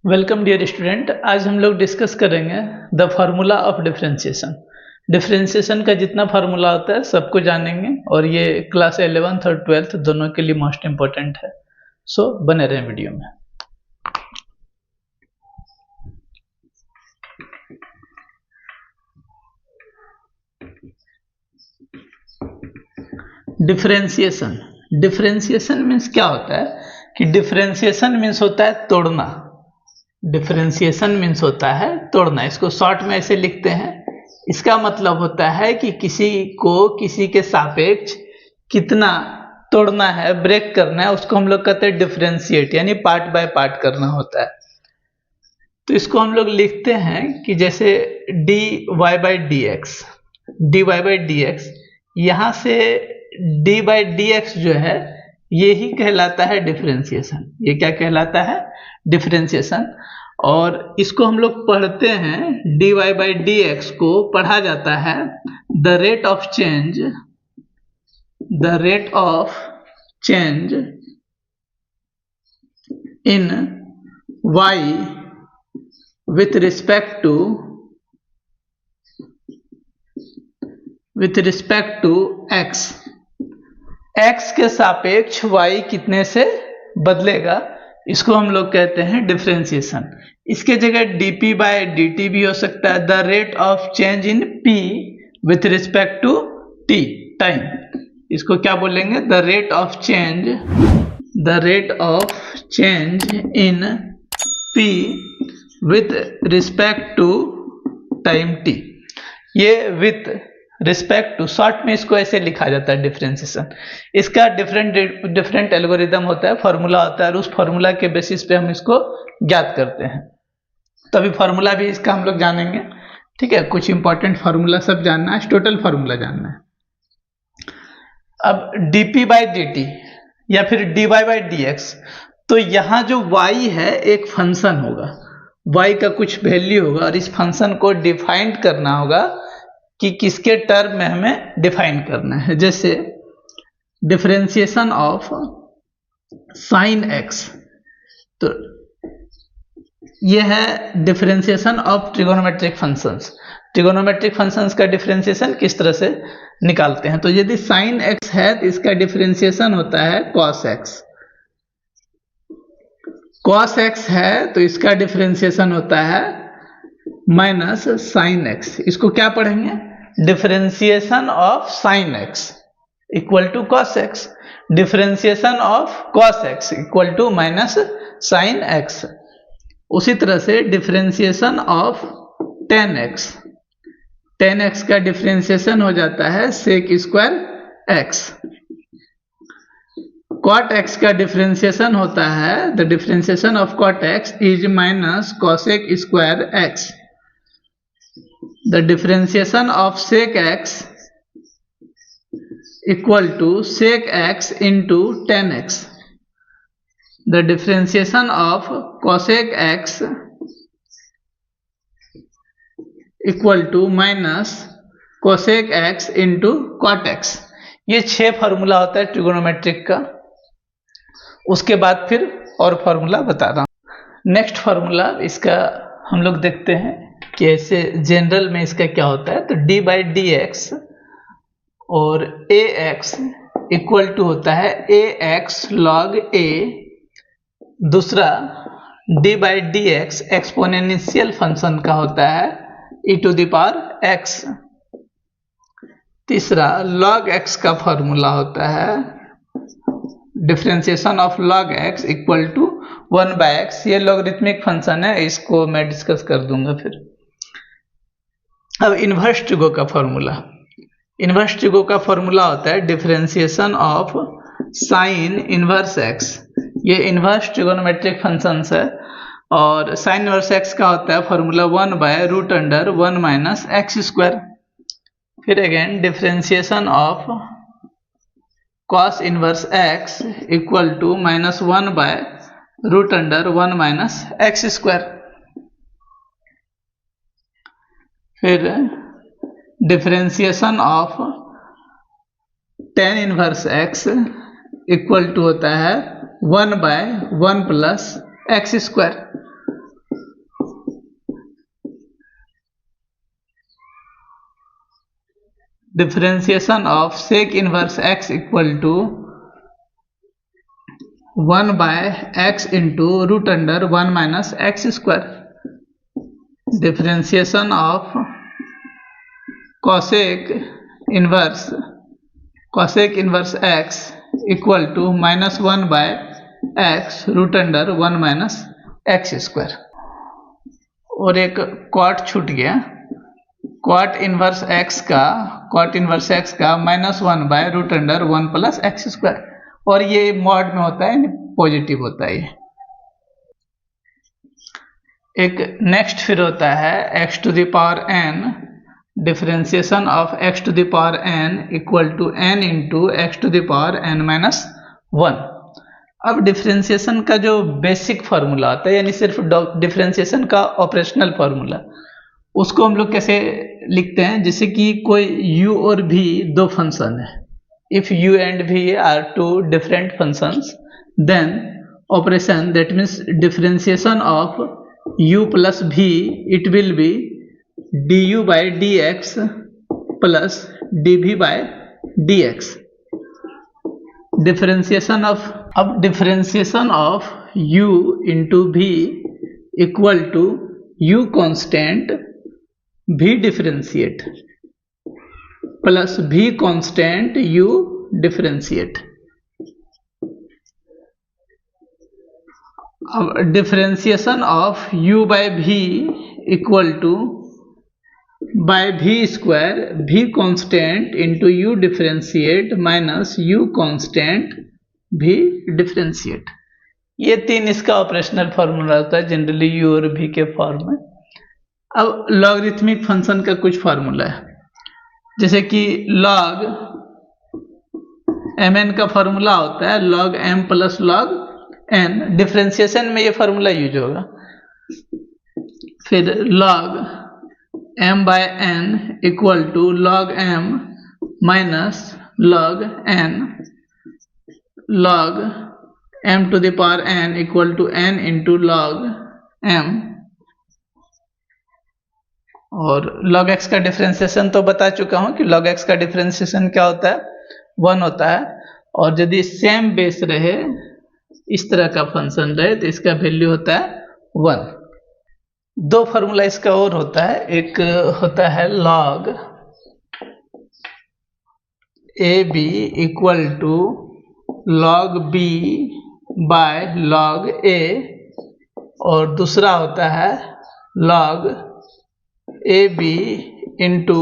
Welcome dear student. आज हम लोग डिस्कस करेंगे the formula of differentiation. Differentiation का जितना फार्मूला होता है सबको जानेंगे और ये क्लास 11th और 12th दोनों के लिए मोस्ट इम्पोर्टेंट है। सो बने रहें वीडियो में। डिफरेंशिएशन डिफरेंशिएशन मीन्स क्या होता है कि डिफरेंशिएशन मीन्स होता है तोड़ना। डिफरेंशिएशन मीन्स होता है तोड़ना। इसको शॉर्ट में ऐसे लिखते हैं। इसका मतलब होता है कि किसी को किसी के सापेक्ष कितना तोड़ना है, ब्रेक करना है, उसको हम लोग कहते हैं डिफरेंशिएट, यानी पार्ट बाय पार्ट करना होता है। तो इसको हम लोग लिखते हैं कि जैसे dy बाई डी एक्स, यहाँ से डी बाई डी एक्स जो है ये ही कहलाता है डिफरेंशिएशन। ये क्या कहलाता है? डिफरेंशिएशन। और इसको हम लोग पढ़ते हैं, dy बाई डी एक्स को पढ़ा जाता है the rate of change in y with respect to x के सापेक्ष y कितने से बदलेगा, इसको हम लोग कहते हैं डिफरेंशिएशन। इसके जगह dp बाय dt भी हो सकता है, the rate of change in p with respect to t time. इसको क्या बोलेंगे? The rate of change in p with respect to time t। ये विथ रिस्पेक्ट टू, शॉर्ट में इसको ऐसे लिखा जाता है डिफरेंशिएशन। इसका डिफरेंट एल्गोरिदम होता है, फार्मूला होता है, और उस फार्मूला के बेसिस पे हम इसको ज्ञात करते हैं। तो अभी फार्मूला भी इसका हम लोग जानेंगे, ठीक है। कुछ इंपॉर्टेंट फार्मूला सब जानना है, टोटल फार्मूला जानना है। अब dp बाई dt या फिर dy बाई dx, तो यहाँ जो y है एक फंक्शन होगा, y का कुछ वैल्यू होगा, और इस फंक्शन को डिफाइन करना होगा कि किसके टर्म में हमें डिफाइन करना है। जैसे डिफरेंशिएशन ऑफ साइन एक्स, तो यह है differentiation of trigonometric functions. Trigonometric functions का डिफरेंशिएशन किस तरह से निकालते हैं? तो यदि साइन एक्स है तो इसका डिफरेंशिएशन होता है कॉस एक्स। कॉस एक्स है तो इसका डिफरेंशिएशन होता है माइनस साइन एक्स। इसको क्या पढ़ेंगे? Differentiation of sine x equal to cos x, differentiation of cos x equal to minus sine x. उसी तरह से डिफरेंशिएशन ऑफ टेन एक्स का डिफरेंशिएशन हो जाता है sec square x. Cot x का डिफरेंशिएशन होता है, the differentiation of cot x is minus cosec square x. The differentiation of sec x equal to sec x into tan x. The differentiation of cosec x equal to minus cosec x into cot x. ये 6 formula होता है trigonometric का। उसके बाद फिर और formula बता रहा हूँ। नेक्स्ट फार्मूला इसका हम लोग देखते हैं कि ऐसे जनरल में इसका क्या होता है। तो डी बाई डी एक्स और ए एक्स इक्वल टू होता है ए एक्स लॉग ए। दूसरा d by d x exponential function का होता है e to the power x. तीसरा log x का फॉर्मूला होता है differentiation of log x equal to 1 by x. ये लॉगरिथमिक फंक्शन है, इसको मैं डिस्कस कर दूंगा फिर। अब इनवर्स ट्रिगो का फॉर्मूला होता है differentiation of sine inverse x। ये इनवर्स ट्रिगोनोमेट्रिक फंक्शंस है, और साइन इनवर्स x का होता है formula 1 by root under 1 minus x square. फिर again differentiation of cos inverse x equal to minus 1 by root under 1 minus x square. फिर differentiation of tan inverse x equal to होता है 1 by 1 plus x square. Differentiation of sec inverse x equal to 1 by x into root under 1 minus x square. Differentiation of cosec inverse x equal to -1 by x root under 1 minus x square. और एक cot छूट गया, cot inverse x का -1 by root under 1 plus x square, और ये mod में होता है, पॉजिटिव होता है। एक नेक्स्ट फिर होता है x to the power n, differentiation of x to the power n equal to n into x to the power n minus 1। अब डिफरेंशिएशन का जो बेसिक फार्मूला होता है, यानी सिर्फ डिफरेंशिएशन का ऑपरेशनल फार्मूला, उसको हम लोग कैसे लिखते हैं, जैसे कि कोई u और v दो फंक्शन है। If u and v are two different functions, then operation that means differentiation of u plus v, it will be du by dx plus dv by dx। Differentiation of u into v equal to u constant v differentiate plus v constant u differentiate. अब differentiation of u by v equal to by v square v constant into u differentiate minus u constant v differentiate. ये तीन इसका operational formula होता है generally u और v के form में। अब लॉगरिथमिक फंक्शन का कुछ फार्मूला है, जैसे कि log mn का फार्मूला होता है log m plus log n। Differentiation में ये फार्मूला यूज होगा। फिर log m by n equal to log m minus log n, log m to the power n equal to n into log m। और log x का differentiation तो बता चुका हूं कि log x का डिफरेंशिएशन क्या होता है, 1 होता है। और यदि सेम बेस रहे, इस तरह का फंक्शन रहे, तो इसका वैल्यू होता है 1। दो फार्मूला इसका और होता है, एक होता है log ab equal to log b by log a, और दूसरा होता है log ab into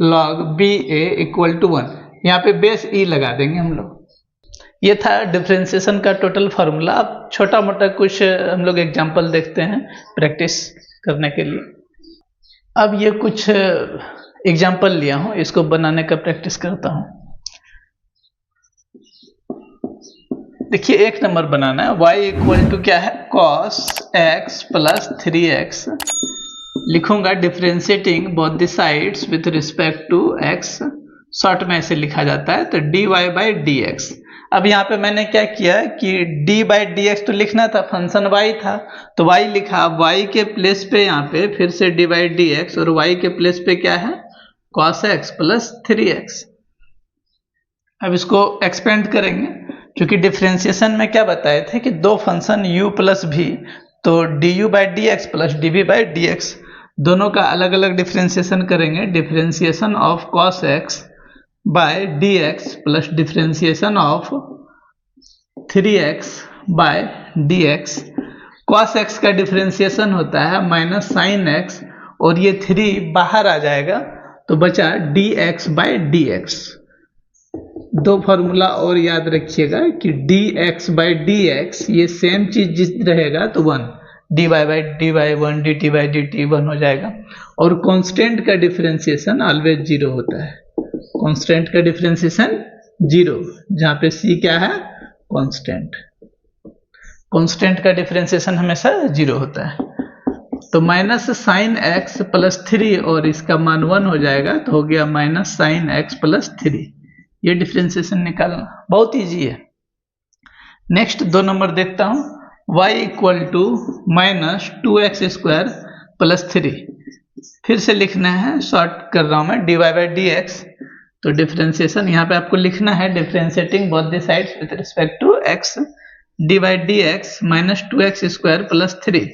log ba equal to 1। यहाँ पे बेस e लगा देंगे हम लोग। ये था डिफरेंशिएशन का टोटल फार्मूला। अब छोटा मोटा कुछ हम लोग एग्जांपल देखते हैं प्रैक्टिस करने के लिए। अब ये कुछ एग्जांपल लिया हूँ, इसको बनाने का प्रैक्टिस करता हूँ। देखिए, एक नंबर बनाना है, y इक्वल टू क्या है, cos x प्लस 3x। लिखूंगा differentiating both the sides with respect to x, short में ऐसे लिखा जाता है, तो dy बाई dx। अब यहाँ पे मैंने क्या किया कि d बाई dx तो लिखना था, फंक्शन y था तो y लिखा। y के प्लेस पे यहाँ पे फिर से d बाई dx, और y के प्लेस पे क्या है, cos x प्लस 3x। अब इसको एक्सपेंड करेंगे, क्योंकि डिफरेंशिएशन में क्या बताए थे कि दो फंक्शन u प्लस v, तो du by dx plus dv by dx दोनों का अलग अलग डिफरेंशिएशन करेंगे। Differentiation of cos x by dx plus differentiation of 3x by dx। cos x का डिफरेंशिएशन होता है माइनस साइन x, और ये 3 बाहर आ जाएगा तो बचा dx बाय dx। दो फार्मूला और याद रखिएगा कि dx बाय dx ये सेम चीज जिस रहेगा तो 1, dy by dy 1, dt by dt 1 हो जाएगा। और कांस्टेंट का डिफरेंशिएशन ऑलवेज 0 होता है। कांस्टेंट का डिफरेंशिएशन 0, जहाँ पे c क्या है, कांस्टेंट। कांस्टेंट का डिफरेंशिएशन हमेशा 0 होता है। तो माइनस साइन x प्लस 3 और इसका मान 1 हो जाएगा, तो हो गया माइनस साइन x प्लस 3। ये डिफरेंशिएशन निकालना बहुत इजी है। नेक्स्ट 2 नंबर देखता हूँ, y equal to minus 2x square plus 3। फिर से लिखना है, शॉर्ट कर रहा हूँ मैं, dy बाई dx। तो डिफरेंशिएशन यहाँ पे आपको लिखना है, differentiating both the sides with respect to x d by d x minus 2x square plus 3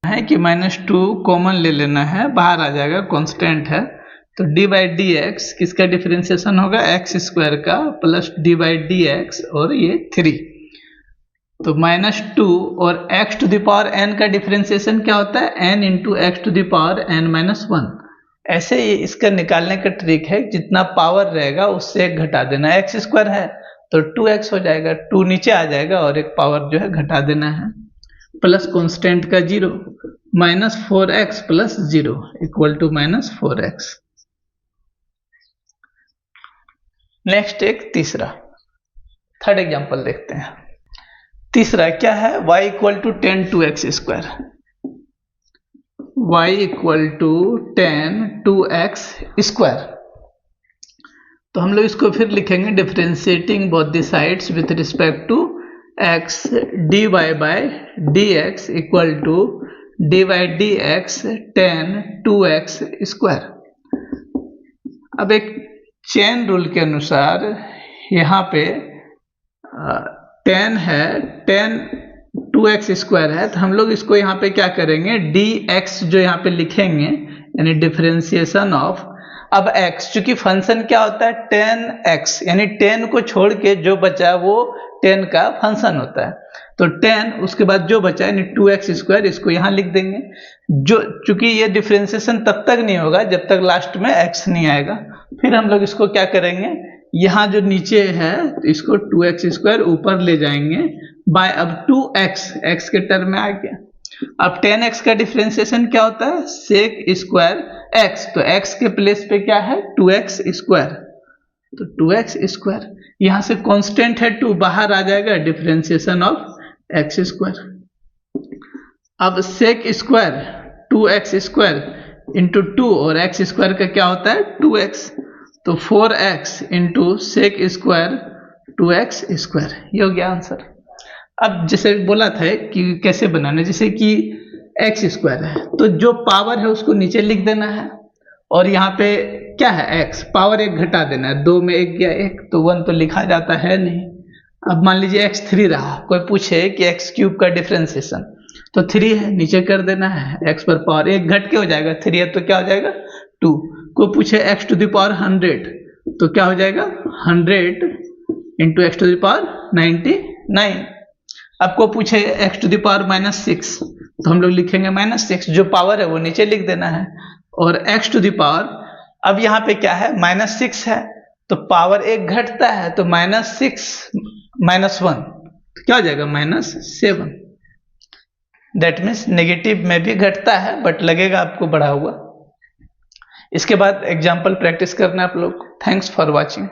है कि -2 कॉमन ले लेना है, बाहर आ जाएगा, कांस्टेंट है। तो डी बाई डी एक्स किसका डिफरेंशिएशन होगा, एक्स स्क्वायर का plus d by d x और ये 3। तो -2 और x to the power n का डिफरेंशिएशन क्या होता है, n into x to the power n minus 1। ऐसे ही इसका निकालने का ट्रिक है, जितना पावर रहेगा उससे एक घटा देना। एक्स स्क्वायर है तो 2x हो जाएगा, 2 नीचे आ जाएगा और एक पावर जो है घटा देना है, प्लस कांस्टेंट का 0, minus 4x plus 0 equal to minus 4x। Next एक तीसरा, थर्ड एग्जांपल देखते हैं। तीसरा क्या है, y equal to 10 2x square, y equal to 10 2x square. तो हम लोग इसको फिर लिखेंगे, differentiating both the sides with respect to x dy by dx equal to dy dx 10 2x square. अब एक चेन रूल के अनुसार यहाँ पे 10 है, 10 2x स्क्वायर है, तो हम लोग इसको यहाँ पे क्या करेंगे, dx जो यहाँ पे लिखेंगे, यानी डिफरेंशिएशन ऑफ, अब x चूंकि फंक्शन क्या होता है 10x, यानी 10 को छोड़ के जो बचा वो 10 का फंक्शन होता है। तो 10 उसके बाद जो बचा यानी 2x स्क्वायर, इसको यहाँ लिख देंगे। जो चूंकि ये डिफरेंशिएशन तब तक नहीं होगा जब तक लास्ट में x नहीं आएगा। फिर हम लोग इसको क्या करेंगे, यहाँ जो नीचे है इसको 2x स्क्वायर ऊपर ले जाएंगे बाय, अब 2x x के टर्म में आ गया। अब 10x का डिफरेंशिएशन क्या होता है, सेक स्क्वायर x, तो x के प्लेस पे क्या है 2x स्क्वायर, तो 2x स्क्वायर, यहाँ से कांस्टेंट है 2 बाहर आ जाएगा, डिफरेंशिएशन ऑफ x स्क्वायर। अब sec square 2x square into 2 और x स्क्वायर का क्या होता है 2x, तो 4x into sec square 2x square, ये हो गया आंसर। अब जैसे बोला था कि कैसे बनाना, जैसे कि x स्क्वायर है तो जो पावर है उसको नीचे लिख देना है, और यहाँ पे क्या है x, पावर 1 घटा देना है, 2 में 1 गया 1, तो 1 तो लिखा जाता है नहीं। अब मान लीजिए x 3 रहा, कोई पूछे कि x क्यूब का डिफरेंशिएशन, तो 3 है, नीचे कर देना है, x पर पावर 1 घट के हो जाएगा, 3 है तो क्या हो जाएगा 2। कोई पूछे x टू द पावर 100, तो क्या हो जाएगा 100 into x to the power 99। आपको पूछे x टू द पावर -6, तो हम लोग लिखेंगे -6, जो पावर है वो नीचे लिख देना है, और x टू द पावर, अब यहाँ पे क्या है -6 है तो पावर 1 घटता है, तो -6 -1 क्या हो जाएगा -7। दैट मीन्स नेगेटिव में भी घटता है बट लगेगा आपको बढ़ा हुआ। इसके बाद एग्जाम्पल प्रैक्टिस करना आप लोग। Thanks for watching.